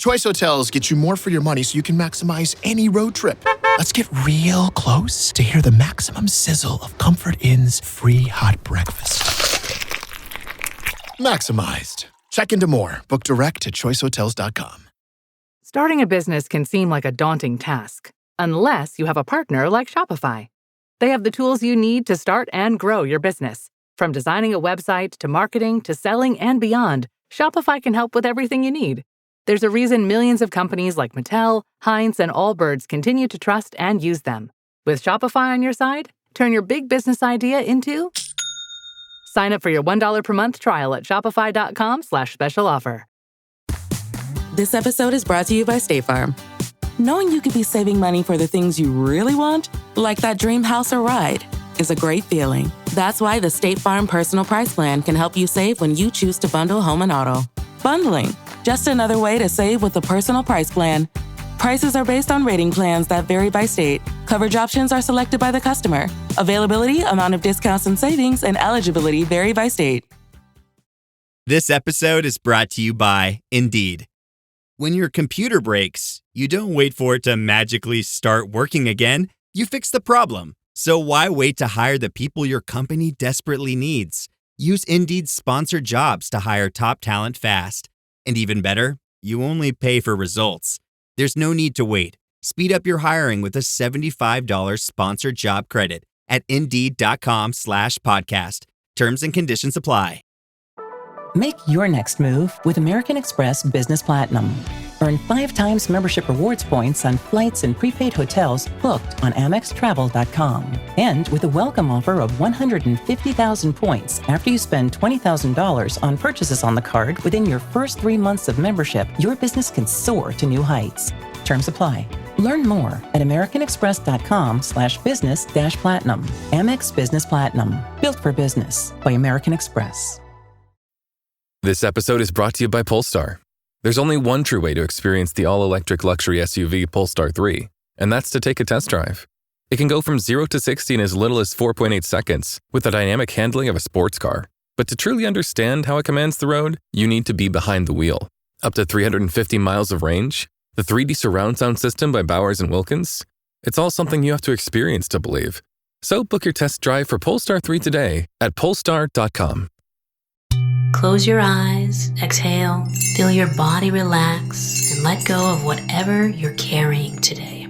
Choice Hotels get you more for your money so you can maximize any road trip. Let's get real close to hear the maximum sizzle of Comfort Inn's free hot breakfast. Maximized. Check into more. Book direct at choicehotels.com. Starting a business can seem like a daunting task, unless you have a partner like Shopify. They have the tools you need to start and grow your business. From designing a website to marketing to selling and beyond, Shopify can help with everything you need. There's a reason millions of companies like Mattel, Heinz, and Allbirds continue to trust and use them. With Shopify on your side, turn your big business idea into... Sign up for your $1 per month trial at shopify.com/special offer. This episode is brought to you by State Farm. Knowing you could be saving money for the things you really want, like that dream house or ride, is a great feeling. That's why the State Farm Personal Price Plan can help you save when you choose to bundle home and auto. Bundling, just another way to save with the Personal Price Plan. Prices are based on rating plans that vary by state. Coverage options are selected by the customer. Availability, amount of discounts and savings, and eligibility vary by state. This episode is brought to you by Indeed. When your computer breaks, you don't wait for it to magically start working again. You fix the problem. So why wait to hire the people your company desperately needs? Use Indeed's sponsored jobs to hire top talent fast. And even better, you only pay for results. There's no need to wait. Speed up your hiring with a $75 sponsored job credit at Indeed.com/podcast. Terms and conditions apply. Make your next move with American Express Business Platinum. Earn 5 times membership rewards points on flights and prepaid hotels booked on AmexTravel.com. And with a welcome offer of 150,000 points after you spend $20,000 on purchases on the card within your first 3 months of membership, your business can soar to new heights. Terms apply. Learn more at americanexpress.com/business-platinum. Amex Business Platinum. Built for business by American Express. This episode is brought to you by Polestar. There's only one true way to experience the all-electric luxury SUV Polestar 3, and that's to take a test drive. It can go from 0 to 60 in as little as 4.8 seconds with the dynamic handling of a sports car. But to truly understand how it commands the road, you need to be behind the wheel. Up to 350 miles of range, the 3D surround sound system by Bowers & Wilkins. It's all something you have to experience to believe. So book your test drive for Polestar 3 today at polestar.com. Close your eyes, exhale, feel your body relax, and let go of whatever you're carrying today.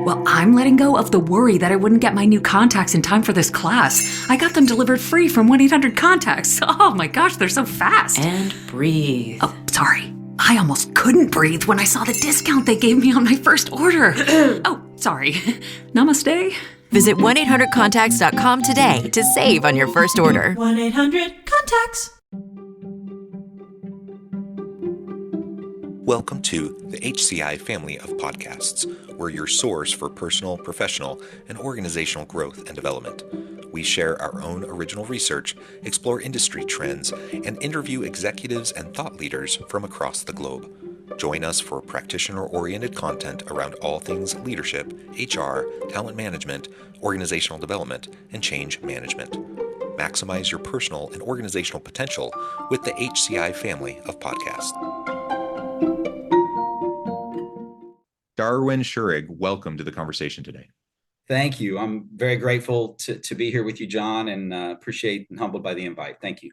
Well, I'm letting go of the worry that I wouldn't get my new contacts in time for this class. I got them delivered free from 1-800-CONTACTS. Oh my gosh, they're so fast. And breathe. Oh, sorry. I almost couldn't breathe when I saw the discount they gave me on my first order. Oh, sorry. Namaste. Visit 1-800-CONTACTS.com today to save on your first order. 1-800-CONTACTS. Welcome to the HCI family of podcasts. We're your source for personal, professional, and organizational growth and development. We share our own original research, explore industry trends, and interview executives and thought leaders from across the globe. Join us for practitioner-oriented content around all things leadership, HR, talent management, organizational development, and change management. Maximize your personal and organizational potential with the HCI family of podcasts. Darwin Shurig, welcome to the conversation today. Thank you. I'm very grateful to be here with you, John, and appreciate and humbled by the invite. Thank you.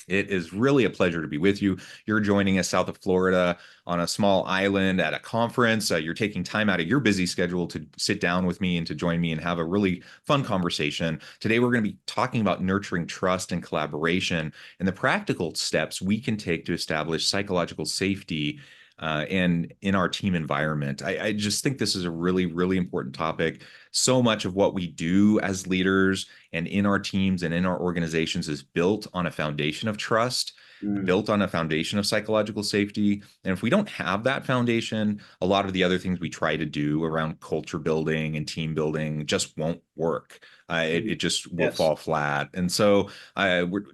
It is really a pleasure to be with you. You're joining us south of Florida on a small island at a conference. You're taking time out of your busy schedule to sit down with me and to join me and have a really fun conversation. Today, we're going to be talking about nurturing trust and collaboration and the practical steps we can take to establish psychological safety and in our team environment. I just think this is a really, really important topic. So much of what we do as leaders and in our teams and in our organizations is built on a foundation of trust, built on a foundation of psychological safety. And if we don't have that foundation, a lot of the other things we try to do around culture building and team building just won't work. It just will fall flat. And so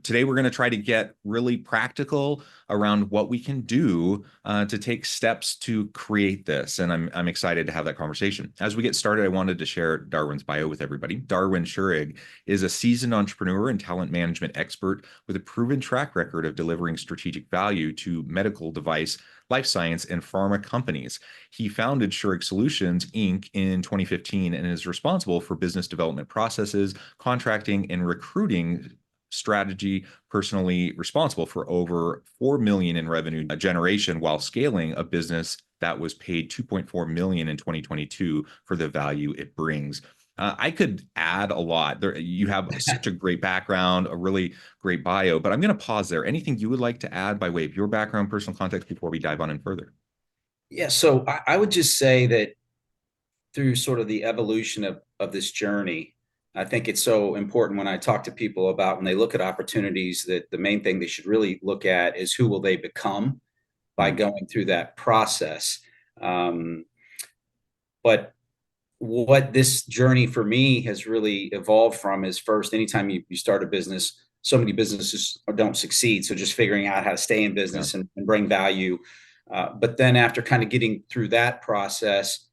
today we're going to try to get really practical around what we can do to take steps to create this. And I'm excited to have that conversation. As we get started, I wanted to share Darwin's bio with everybody. Darwin Shurig is a seasoned entrepreneur and talent management expert with a proven track record of delivering strategic value to medical device life science, and pharma companies. He founded Shurig Solutions, Inc. in 2015 and is responsible for business development processes, contracting, and recruiting strategy, personally responsible for over 4 million in revenue generation while scaling a business that was paid 2.4 million in 2022 for the value it brings. I could add a lot. You have such a great background, a really great bio, but I'm going to pause there. Anything you would like to add by way of your background, personal context before we dive on in further? Yeah, so I would just say that through sort of the evolution of this journey, I think it's so important when I talk to people about when they look at opportunities that the main thing they should really look at is who will they become by going through that process. But what this journey for me has really evolved from is first, anytime you start a business, so many businesses don't succeed. So just figuring out how to stay in business and bring value. But then after kind of getting through that process,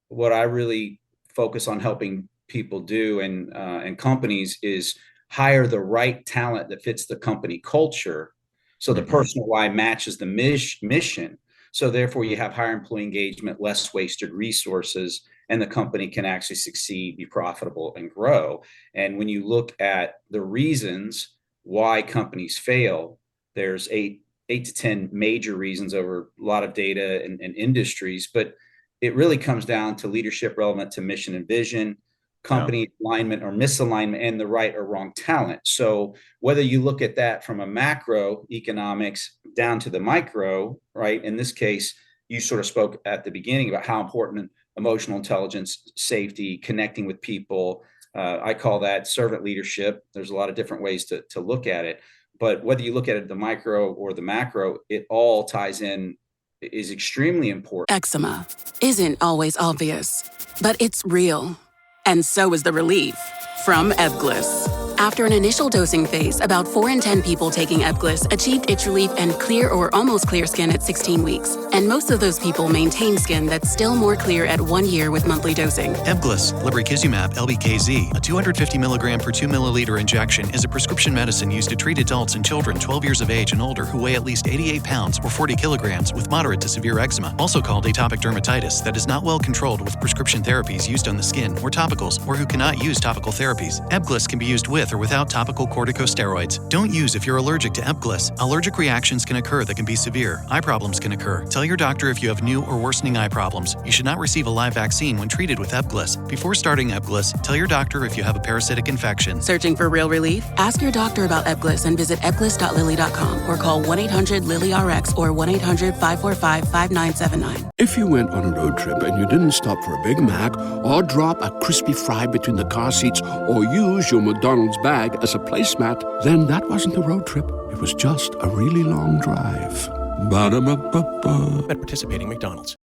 what I really focus on helping people do and companies is hire the right talent that fits the company culture. So the personal why matches the mission. So therefore you have higher employee engagement, less wasted resources, and the company can actually succeed, be profitable, and grow. And when you look at the reasons why companies fail, there's eight to 10 major reasons over a lot of data and industries, but it really comes down to leadership relevant to mission and vision, company alignment or misalignment, and the right or wrong talent. So whether you look at that from a macro economics down to the micro, right? In this case, you sort of spoke at the beginning about how important emotional intelligence, safety, connecting with people. I call that servant leadership. There's a lot of different ways to look at it. But whether you look at it the micro or the macro, it all ties in, is extremely important. Eczema isn't always obvious, but it's real. And so is the relief from Ebglyss. After an initial dosing phase, about 4 in 10 people taking Ebglyss achieved itch relief and clear or almost clear skin at 16 weeks. And most of those people maintain skin that's still more clear at 1 year with monthly dosing. Ebglyss, lebrikizumab LBKZ, a 250 milligram per 2 milliliter injection, is a prescription medicine used to treat adults and children 12 years of age and older who weigh at least 88 pounds or 40 kilograms with moderate to severe eczema, also called atopic dermatitis, that is not well controlled with prescription therapies used on the skin or topicals, or who cannot use topical therapies. Ebglyss can be used with or without topical corticosteroids. Don't use if you're allergic to Ebglyss. Allergic reactions can occur that can be severe. Eye problems can occur. Tell your doctor if you have new or worsening eye problems. You should not receive a live vaccine when treated with Ebglyss. Before starting Ebglyss, tell your doctor if you have a parasitic infection. Searching for real relief? Ask your doctor about Ebglyss and visit ebglyss.lilly.com or call 1-800-LILY-RX or 1-800-545-5979. If you went on a road trip and you didn't stop for a Big Mac or drop a crispy fry between the car seats or use your McDonald's bag as a placemat, then that wasn't a road trip. It was just a really long drive. Ba-da-ba-ba-ba. At participating McDonald's.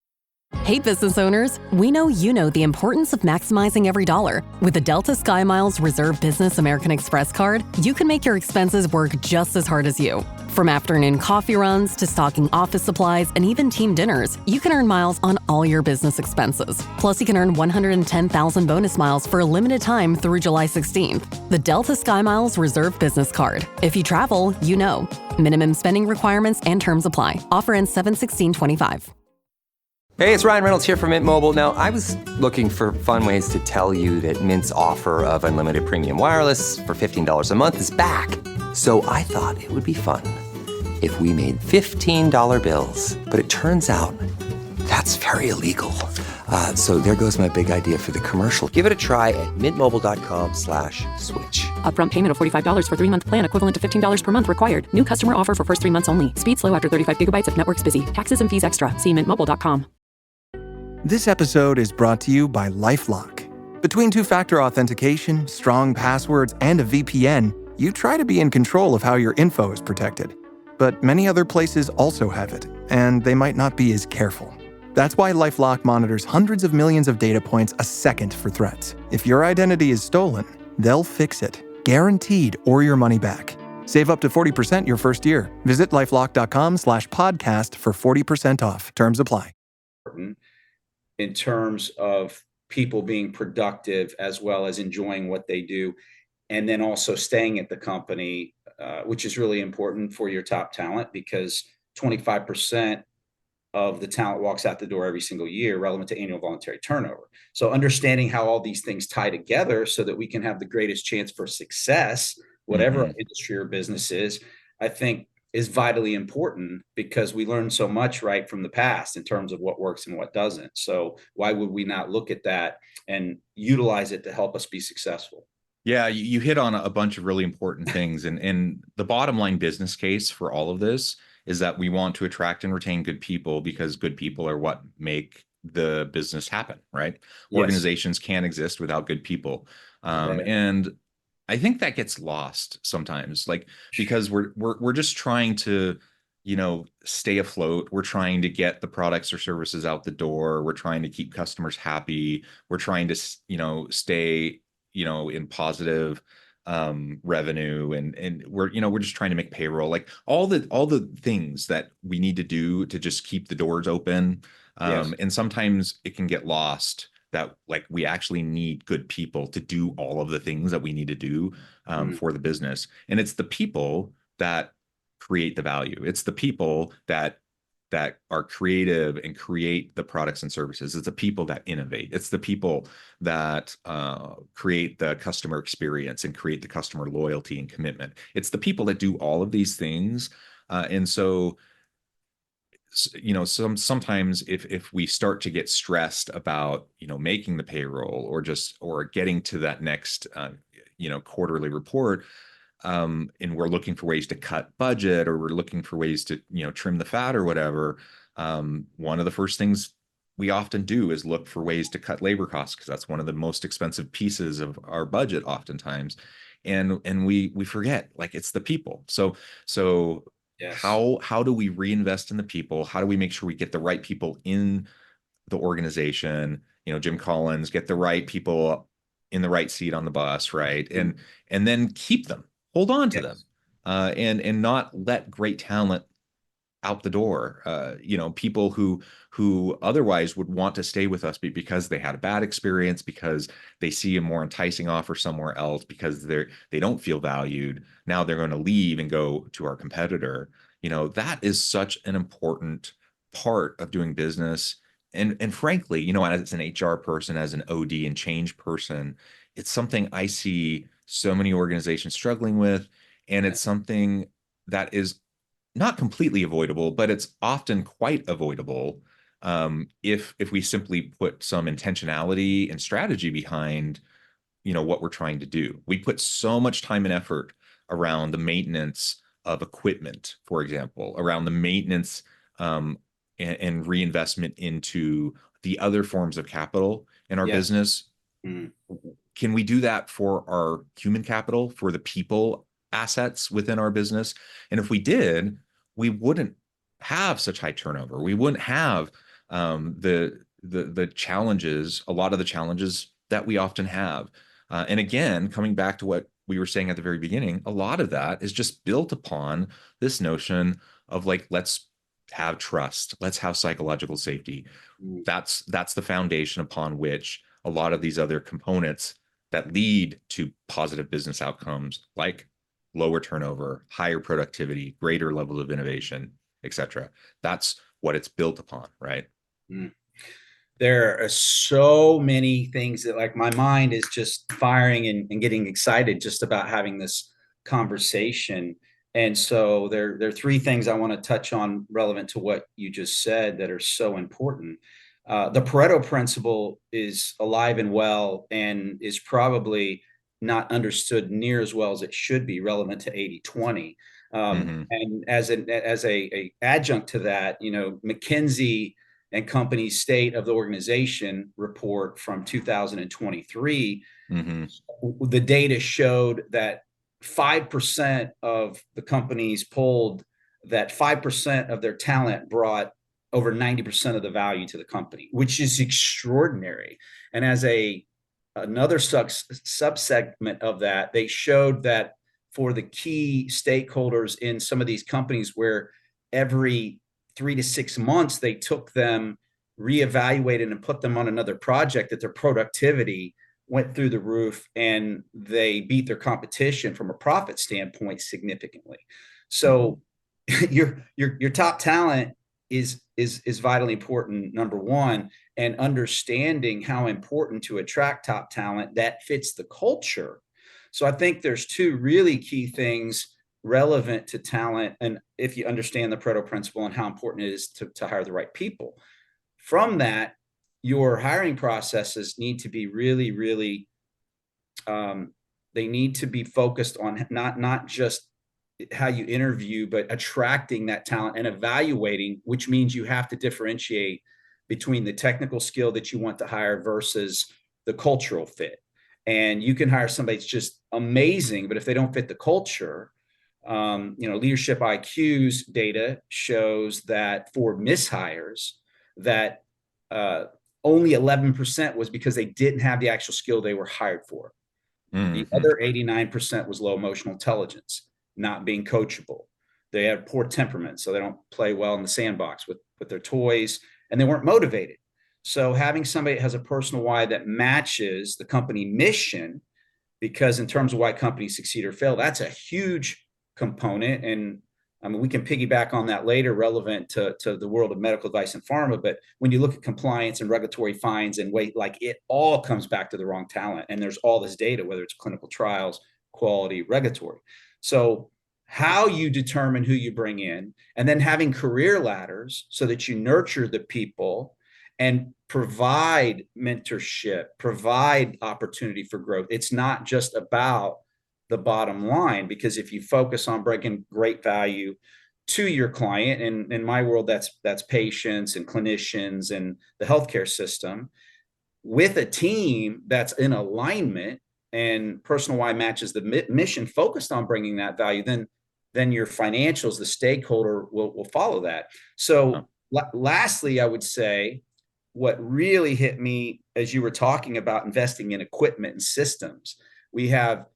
Hey business owners, we know you know the importance of maximizing every dollar. With the Delta SkyMiles Reserve Business American Express card, you can make your expenses work just as hard as you. From afternoon coffee runs to stocking office supplies and even team dinners, you can earn miles on all your business expenses. Plus, you can earn 110,000 bonus miles for a limited time through July 16th. The Delta SkyMiles Reserve Business Card. If you travel, you know. Minimum spending requirements and terms apply. Offer ends 7/16/25. Hey, it's Ryan Reynolds here from Mint Mobile. Now, I was looking for fun ways to tell you that Mint's offer of unlimited premium wireless for $15 a month is back. So I thought it would be fun if we made $15 bills. But it turns out that's very illegal. So there goes my big idea for the commercial. Give it a try at mintmobile.com/switch. Upfront payment of $45 for 3-month plan equivalent to $15 per month required. New customer offer for first 3 months only. Speed slow after 35 gigabytes if network's busy. Taxes and fees extra. See mintmobile.com. This episode is brought to you by LifeLock. Between two-factor authentication, strong passwords, and a VPN, you try to be in control of how your info is protected. But many other places also have it, and they might not be as careful. That's why LifeLock monitors hundreds of millions of data points a second for threats. If your identity is stolen, they'll fix it, guaranteed, or your money back. Save up to 40% your first year. Visit LifeLock.com/podcast for 40% off. Terms apply. In terms of people being productive as well as enjoying what they do, and then also staying at the company, which is really important for your top talent because 25% of the talent walks out the door every single year relevant to annual voluntary turnover. So understanding how all these things tie together so that we can have the greatest chance for success, whatever our industry or business is, I think is vitally important, because we learn so much right from the past in terms of what works and what doesn't. So why would we not look at that and utilize it to help us be successful? Yeah, you hit on a bunch of really important things. And the bottom line business case for all of this is that we want to attract and retain good people, because good people are what make the business happen, right? Yes. Organizations can't exist without good people. And I think that gets lost sometimes, like, because we're just trying to, stay afloat. We're trying to get the products or services out the door. We're trying to keep customers happy. We're trying to, stay, in positive revenue, and we're just trying to make payroll, like all the things that we need to do to just keep the doors open. Yes. And sometimes it can get lost that, like, we actually need good people to do all of the things that we need to do for the business. And it's the people that create the value. It's the people that are creative and create the products and services. It's the people that innovate. It's the people that create the customer experience and create the customer loyalty and commitment. It's the people that do all of these things. And so, sometimes if we start to get stressed about, making the payroll, or getting to that next, quarterly report, and we're looking for ways to cut budget, or we're looking for ways to, trim the fat or whatever, one of the first things we often do is look for ways to cut labor costs, because that's one of the most expensive pieces of our budget oftentimes. And we forget, like, it's the people. So Yes. how do we reinvest in the people? How do we make sure we get the right people in the organization? Jim Collins, get the right people in the right seat on the bus, right? And then keep them, hold on to them, and not let great talent out the door. People who otherwise would want to stay with us because they had a bad experience, because they see a more enticing offer somewhere else, because they don't feel valued. Now they're going to leave and go to our competitor. That is such an important part of doing business. And frankly, as an HR person, as an OD and change person, it's something I see so many organizations struggling with. And it's something that is not completely avoidable, but it's often quite avoidable if we simply put some intentionality and strategy behind, what we're trying to do. We put so much time and effort around the maintenance of equipment, for example, around the maintenance and reinvestment into the other forms of capital in our business. Can we do that for our human capital, for the people assets within our business? And if we did, we wouldn't have such high turnover. We wouldn't have the challenges, a lot of the challenges that we often have. And again, coming back to what we were saying at the very beginning, a lot of that is just built upon this notion of, like, let's have trust, let's have psychological safety. That's the foundation upon which a lot of these other components that lead to positive business outcomes, like lower turnover, higher productivity, greater levels of innovation, etc. That's what it's built upon, right? There are so many things that, like, my mind is just firing and getting excited just about having this conversation. And so there are three things I want to touch on relevant to what you just said that are so important. The Pareto principle is alive and well, and is probably not understood near as well as it should be, relevant to 80-20. And as a adjunct to that, McKinsey and Company's State of the Organization report from 2023, the data showed that 5% of the companies polled, that 5% of their talent brought over 90% of the value to the company, which is extraordinary. And as another subsegment of that, they showed that for the key stakeholders in some of these companies, where every 3 to 6 months they took them, reevaluated, and put them on another project, that their productivity went through the roof, and they beat their competition from a profit standpoint significantly. So your top talent is vitally important, number one, and understanding how important to attract top talent that fits the culture. So I think there's two really key things relevant to talent, and if you understand the Pareto principle and how important it is to hire the right people. From that, your hiring processes need to be really, really, they need to be focused on not just how you interview, but attracting that talent and evaluating, which means you have to differentiate between the technical skill that you want to hire versus the cultural fit. And you can hire somebody that's just amazing, but if they don't fit the culture, leadership IQ's data shows that for mishires, that only 11% was because they didn't have the actual skill they were hired for. The other 89% was low emotional intelligence, not being coachable. They have poor temperament, so they don't play well in the sandbox with their toys, and they weren't motivated. So having somebody that has a personal why that matches the company mission, because in terms of why companies succeed or fail, that's a huge component. And I mean, we can piggyback on that later, relevant to the world of medical device and pharma. But when you look at compliance and regulatory fines and weight, like it all comes back to the wrong talent. And there's all this data, whether it's clinical trials, quality, regulatory. So how you determine who you bring in, and then having career ladders so that you nurture the people and provide mentorship, provide opportunity for growth. It's not just about the bottom line, because if you focus on bringing great value to your client, and in my world, that's patients and clinicians and the healthcare system, with a team that's in alignment and personal why matches the mission, focused on bringing that value, then your financials, the stakeholder will follow that. So lastly, I would say what really hit me as you were talking about investing in equipment and systems, we have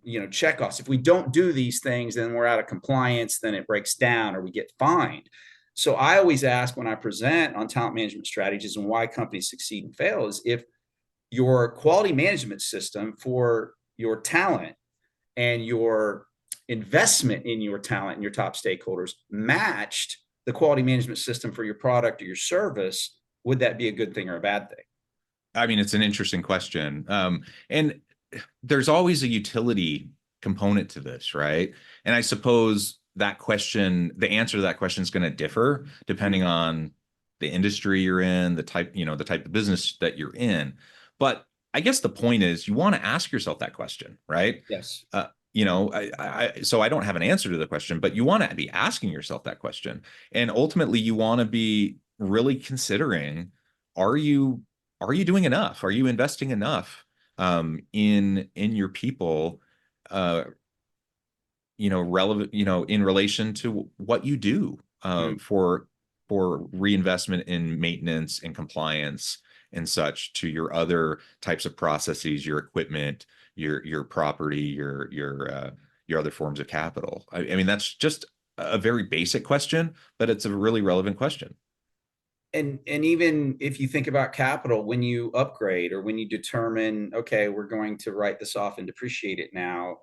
checkoffs. If we don't do these things, then we're out of compliance, then it breaks down or we get fined. So I always ask when I present on talent management strategies and why companies succeed and fail is if your quality management system for your talent and your investment in your talent and your top stakeholders matched the quality management system for your product or your service, would that be a good thing or a bad thing? I mean, it's an interesting question. And there's always a utility component to this, right? And I suppose that question, the answer to that question is going to differ depending on the industry you're in, the type of business that you're in. But I guess the point is you want to ask yourself that question, right? Yes. So I don't have an answer to the question, but you want to be asking yourself that question. And ultimately you want to be really considering, are you doing enough? Are you investing enough in your people, relevant, in relation to what you do for reinvestment in maintenance and compliance and such to your other types of processes, your equipment, your property, your other forms of capital. I mean, that's just a very basic question, but it's a really relevant question. And even if you think about capital, when you upgrade or when you determine, okay, we're going to write this off and depreciate it now,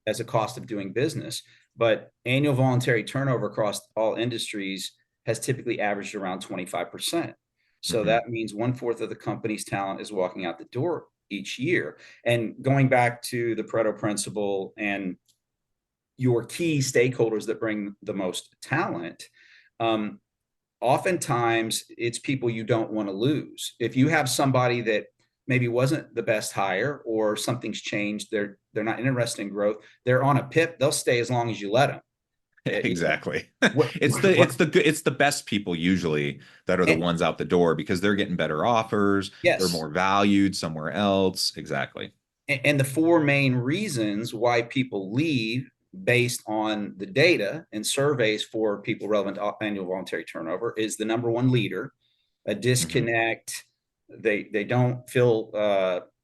as a cost of doing business, but annual voluntary turnover across all industries has typically averaged around 25%. So that means 1/4 of the company's talent is walking out the door each year. And going back to the Pareto principle and your key stakeholders that bring the most talent, oftentimes it's people you don't want to lose. If you have somebody that maybe wasn't the best hire or something's changed, they're not interested in growth, they're on a PIP, they'll stay as long as you let them. Exactly. It's the best people usually that are the ones out the door because they're getting better offers. Yes. They're more valued somewhere else. Exactly. And the four main reasons why people leave based on the data and surveys for people relevant to annual voluntary turnover is the number one leader, a disconnect. They don't feel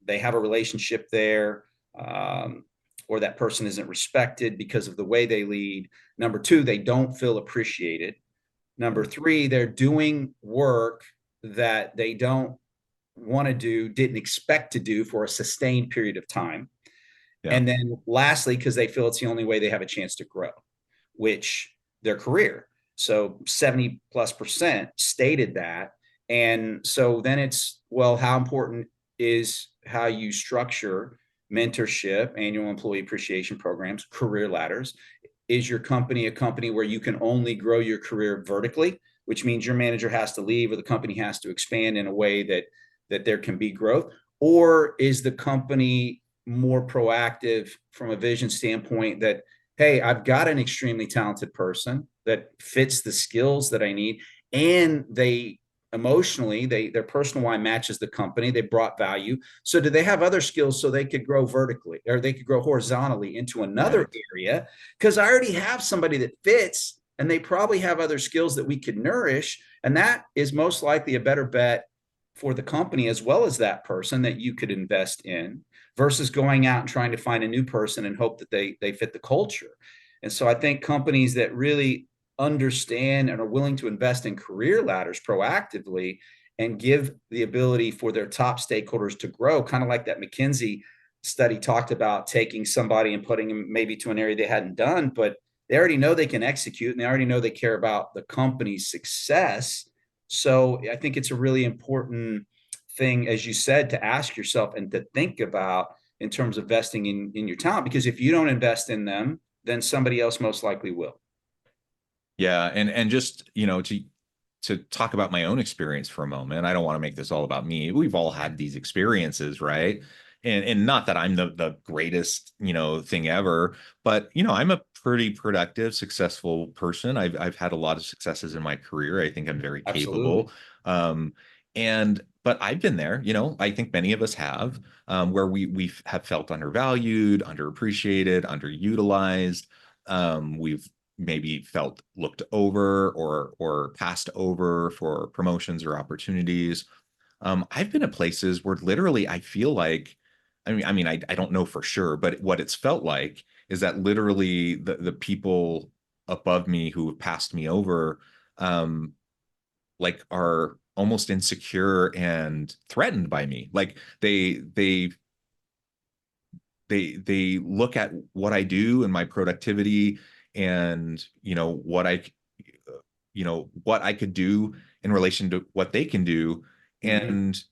they have a relationship there, or that person isn't respected because of the way they lead. Number two, they don't feel appreciated. Number three, they're doing work that they don't want to do, didn't expect to do for a sustained period of time. Yeah. And then lastly, because they feel it's the only way they have a chance to grow, which their career. So 70+% stated that. And so then it's, well, how important is how you structure mentorship, annual employee appreciation programs, career ladders? Is your company a company where you can only grow your career vertically, which means your manager has to leave or the company has to expand in a way that there can be growth? Or is the company more proactive from a vision standpoint that, hey, I've got an extremely talented person that fits the skills that I need, and they emotionally, their personal why matches the company, they brought value. So do they have other skills so they could grow vertically, or they could grow horizontally into another area? Because I already have somebody that fits, and they probably have other skills that we could nourish, and that is most likely a better bet for the company as well as that person that you could invest in, versus going out and trying to find a new person and hope that they fit the culture. And so I think companies that really understand and are willing to invest in career ladders proactively and give the ability for their top stakeholders to grow, kind of like that McKinsey study talked about, taking somebody and putting them maybe to an area they hadn't done, but they already know they can execute, and they already know they care about the company's success. So I think it's a really important thing, as you said, to ask yourself and to think about in terms of investing in your talent, because if you don't invest in them, then somebody else most likely will. Yeah. And just, to talk about my own experience for a moment, I don't want to make this all about me. We've all had these experiences, right? And not that I'm the greatest, thing ever, but, I'm a pretty productive, successful person. I've had a lot of successes in my career. I think I'm very capable. But I've been there, I think many of us have, where we have felt undervalued, underappreciated, underutilized. We've maybe felt looked over or passed over for promotions or opportunities. I've been at places where literally I feel like, I don't know for sure, but what it's felt like is that literally the people above me who have passed me over, like are almost insecure and threatened by me. Like they look at what I do and my productivity and, what I could do in relation to what they can do. And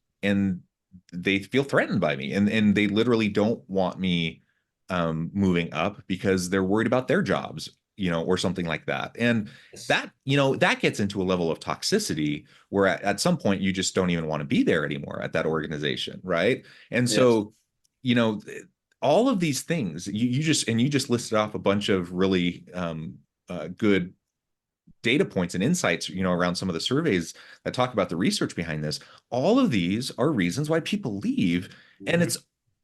they feel threatened by me, and they literally don't want me moving up because they're worried about their jobs, or something like that. And that, that gets into a level of toxicity where at some point you just don't even want to be there anymore at that organization. Right. And so, all of these things you just listed off a bunch of really good data points and insights, around some of the surveys that talk about the research behind this. All of these are reasons why people leave, and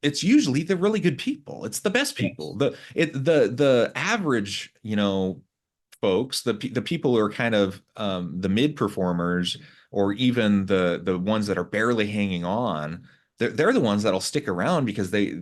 it's usually the really good people. It's the best people. The average, folks, the people who are kind of the mid performers, or even the ones that are barely hanging on. They're the ones that'll stick around because they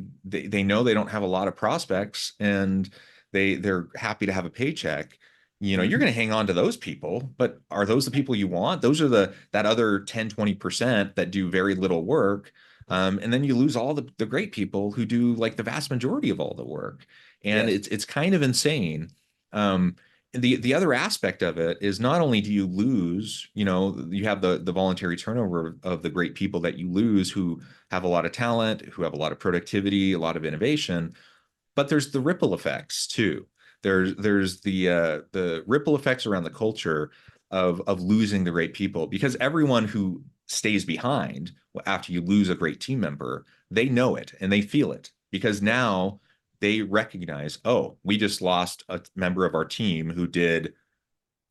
know they don't have a lot of prospects, and they're happy to have a paycheck. You're going to hang on to those people, but are those the people you want? Those are that other 10-20% that do very little work. And then you lose all the great people who do like the vast majority of all the work. And it's kind of insane. The other aspect of it is, not only do you lose, you have the voluntary turnover of the great people that you lose, who have a lot of talent, who have a lot of productivity, a lot of innovation, but there's the ripple effects too. There's the ripple effects around the culture of losing the great people, because everyone who stays behind after you lose a great team member, they know it and they feel it, because now they recognize, oh, we just lost a member of our team who did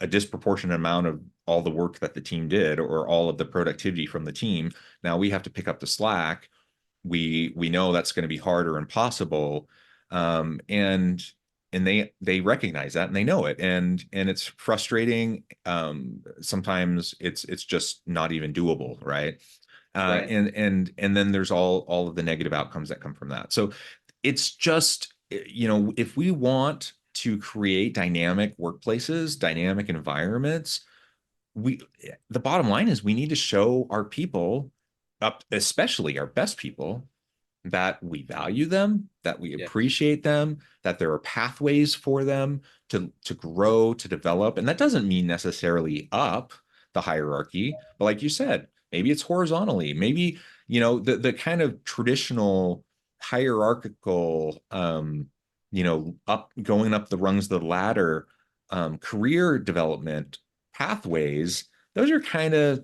a disproportionate amount of all the work that the team did, or all of the productivity from the team. Now we have to pick up the slack. We know that's going to be hard or impossible. And they recognize that, and they know it, and it's frustrating. Sometimes it's just not even doable, right? Right. And then there's all of the negative outcomes that come from that. So it's just, if we want to create dynamic workplaces, dynamic environments, the bottom line is we need to show our people, up, especially our best people, that we value them, that we appreciate them, that there are pathways for them to grow, to develop. And that doesn't mean necessarily up the hierarchy, but like you said, maybe it's horizontally, maybe, the kind of traditional hierarchical, going up the rungs of the ladder, career development pathways, those are kind of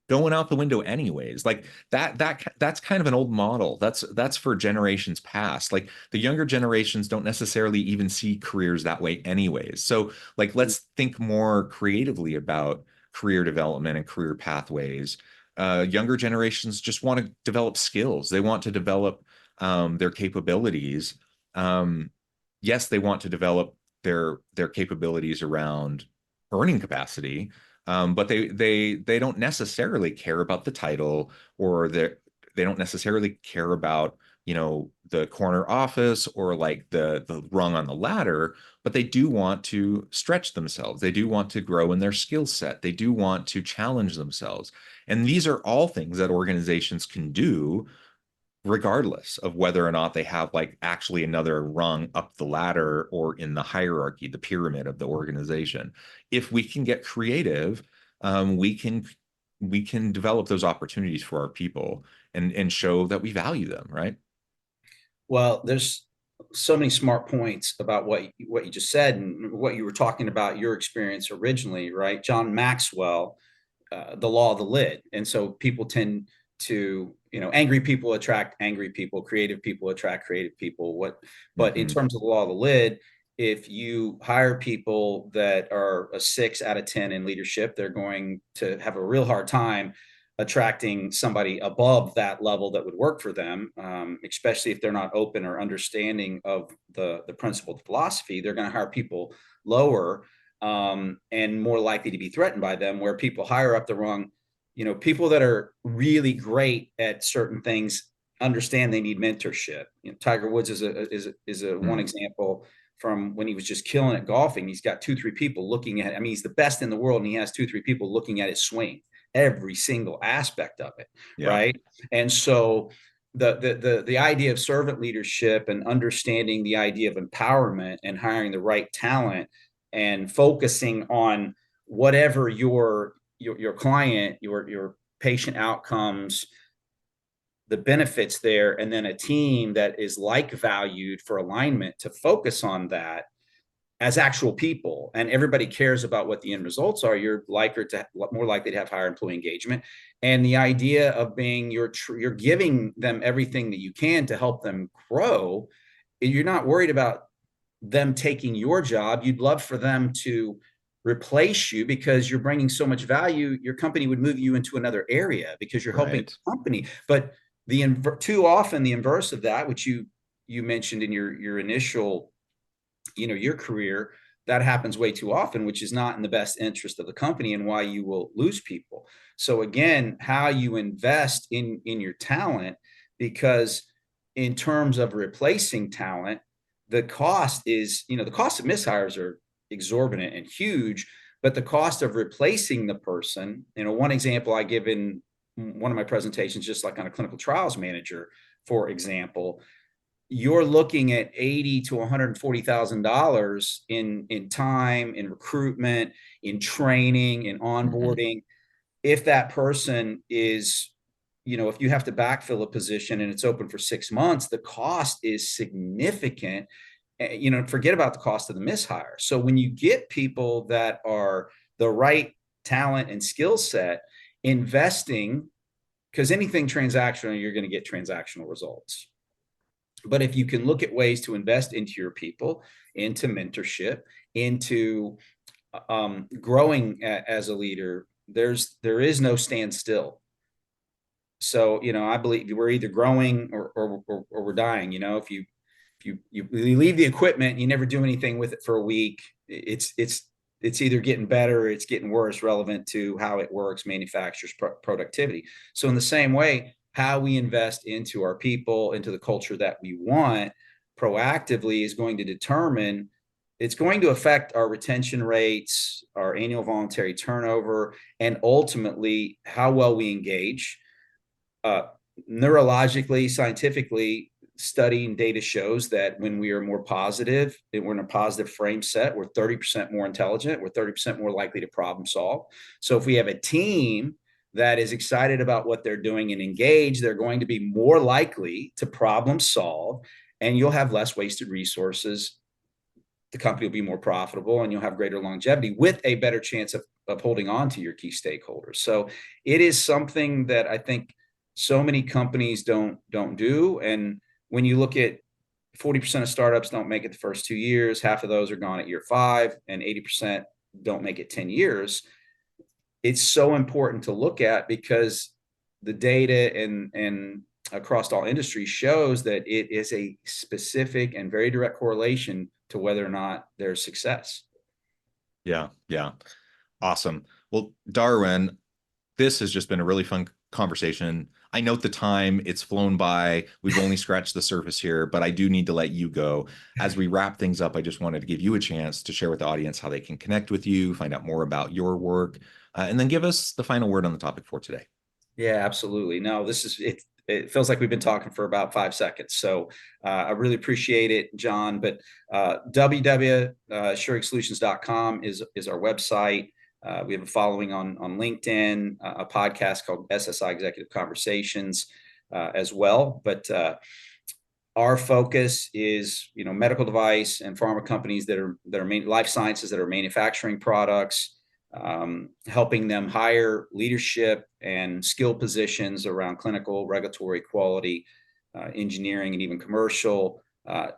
going out the window anyways. Like that's kind of an old model. That's for generations past. Like the younger generations don't necessarily even see careers that way anyways. So like let's think more creatively about career development and career pathways. Younger generations just want to develop skills. They want to develop their capabilities. Yes, they want to develop their capabilities around earning capacity, but they don't necessarily care about the title, or they don't necessarily care about the corner office or like the rung on the ladder, but they do want to stretch themselves. They do want to grow in their skill set. They do want to challenge themselves. And these are all things that organizations can do regardless of whether or not they have like actually another rung up the ladder or in the hierarchy, the pyramid of the organization. If we can get creative, we can develop those opportunities for our people and show that we value them, right? Well, there's so many smart points about what you just said and what you were talking about your experience originally, right? John Maxwell, the law of the lid. And so people tend to, angry people attract angry people, creative people attract creative people. But in terms of the law of the lid, if you hire people that are a 6 out of 10 in leadership, they're going to have a real hard time attracting somebody above that level that would work for them, especially if they're not open or understanding of the principled philosophy. They're going to hire people lower and more likely to be threatened by them, where people higher up the rung, people that are really great at certain things understand they need mentorship. Tiger Woods is a one example from when he was just killing at golfing. He's got 2-3 people looking at, he's the best in the world, and he has 2-3 people looking at his swing, every single aspect of it. Yeah. Right. And so the idea of servant leadership and understanding the idea of empowerment and hiring the right talent and focusing on whatever your client, your patient outcomes, the benefits there, and then a team that is like valued for alignment to focus on that as actual people, and everybody cares about what the end results are, you're more likely to have higher employee engagement. And the idea of being you're giving them everything that you can to help them grow. You're not worried about them taking your job. You'd love for them to replace you because you're bringing so much value. Your company would move you into another area because you're helping the company. But too often the inverse of that, which you mentioned in your initial, your career, that happens way too often, which is not in the best interest of the company and why you will lose people. So again, how you invest in your talent, because in terms of replacing talent, the cost is, the cost of mishires are exorbitant and huge, but the cost of replacing the person, one example I give in one of my presentations, just like on a clinical trials manager, for example, you're looking at $80,000 to $140,000 in time, in recruitment, in training, in onboarding. If that person is, if you have to backfill a position and it's open for 6 months, the cost is significant. Forget about the cost of the mishire. So when you get people that are the right talent and skill set, investing, because anything transactional, you're going to get transactional results. But if you can look at ways to invest into your people, into mentorship, into growing as a leader, there is no standstill. So, I believe we're either growing or we're dying. If you leave the equipment and you never do anything with it for a week, it's either getting better or it's getting worse, relevant to how it works, manufacturers, productivity. So in the same way, how we invest into our people, into the culture that we want proactively is going to determine, it's going to affect our retention rates, our annual voluntary turnover, and ultimately how well we engage. neurologically, scientifically, studying data shows that when we are more positive, and we're in a positive frame set, we're 30% more intelligent, we're 30% more likely to problem solve. So if we have a team that is excited about what they're doing and engaged, they're going to be more likely to problem solve, and you'll have less wasted resources. The company will be more profitable, and you'll have greater longevity with a better chance of holding on to your key stakeholders. So it is something that I think so many companies don't do. And when you look at 40% of startups don't make it the first 2 years, half of those are gone at year 5, and 80% don't make it 10 years. It's so important to look at, because the data and across all industries shows that it is a specific and very direct correlation to whether or not there's success. Yeah. Awesome. Well, Darwin, this has just been a really fun conversation. I note the time, it's flown by. We've only scratched the surface here, but I do need to let you go. As we wrap things up, I just wanted to give you a chance to share with the audience how they can connect with you, find out more about your work, and then give us the final word on the topic for today. Yeah, absolutely. No, this is it. It feels like we've been talking for about 5 seconds. So I really appreciate it, John. But www.shurigsolutions.com is our website. We have a following on LinkedIn, a podcast called SSI Executive Conversations as well. But our focus is, medical device and pharma companies that are life sciences that are manufacturing products, helping them hire leadership and skill positions around clinical, regulatory, quality, engineering, and even commercial,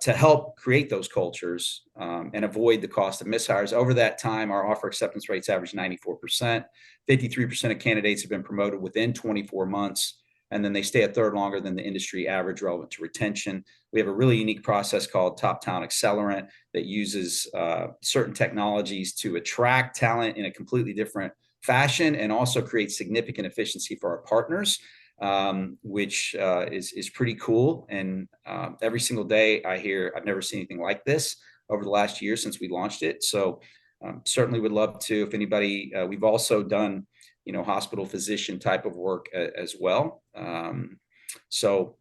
to help create those cultures and avoid the cost of mishires. Over that time, our offer acceptance rates average 94%. 53% of candidates have been promoted within 24 months, and then they stay a third longer than the industry average relevant to retention. We have a really unique process called Top Talent Accelerant that uses certain technologies to attract talent in a completely different fashion, and also create significant efficiency for our partners, which is pretty cool. And every single day I hear, I've never seen anything like this over the last year since we launched it. So certainly would love to, if anybody, we've also done, hospital physician type of work as well. So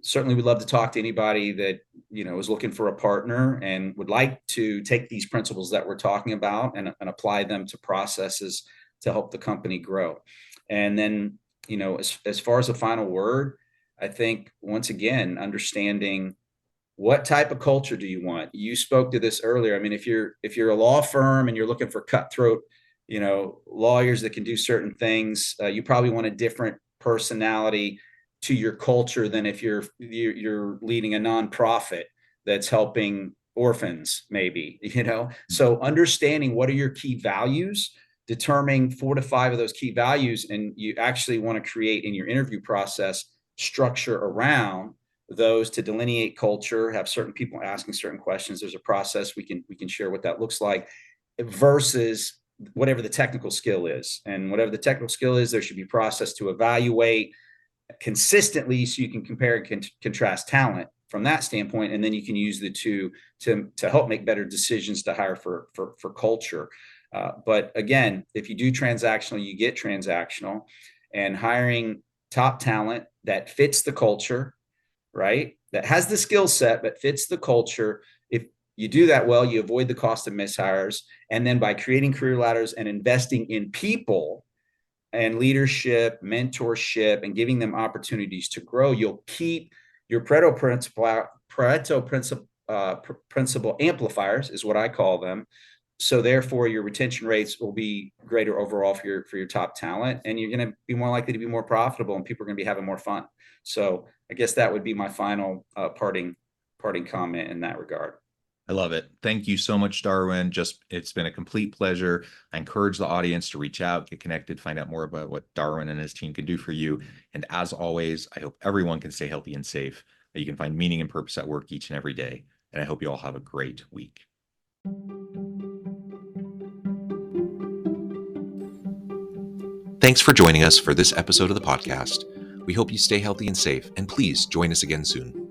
certainly would love to talk to anybody that, is looking for a partner and would like to take these principles that we're talking about and apply them to processes to help the company grow. And then, as far as a final word, I think, once again, understanding what type of culture do you want? You spoke to this earlier. I mean, if you're a law firm and you're looking for cutthroat, lawyers that can do certain things, you probably want a different personality to your culture than if you're leading a nonprofit that's helping orphans, maybe, So understanding what are your key values, determining 4 to 5 of those key values, and you actually want to create in your interview process structure around those to delineate culture, have certain people asking certain questions. There's a process we can share what that looks like, versus whatever the technical skill is. And whatever the technical skill is, there should be a process to evaluate consistently, so you can compare and contrast talent from that standpoint, and then you can use the two to help make better decisions to hire for culture. But again, if you do transactional, you get transactional, and hiring top talent that fits the culture, right? That has the skill set, but fits the culture. If you do that well, you avoid the cost of mishires. And then by creating career ladders and investing in people and leadership, mentorship, and giving them opportunities to grow, you'll keep your Pareto principle amplifiers, is what I call them. So therefore, your retention rates will be greater overall for your top talent, and you're going to be more likely to be more profitable, and people are going to be having more fun. So I guess that would be my final parting comment in that regard. I love it. Thank you so much, Darwin. It's been a complete pleasure. I encourage the audience to reach out, get connected, find out more about what Darwin and his team can do for you. And as always, I hope everyone can stay healthy and safe, that you can find meaning and purpose at work each and every day. And I hope you all have a great week. Thanks for joining us for this episode of the podcast. We hope you stay healthy and safe, and please join us again soon.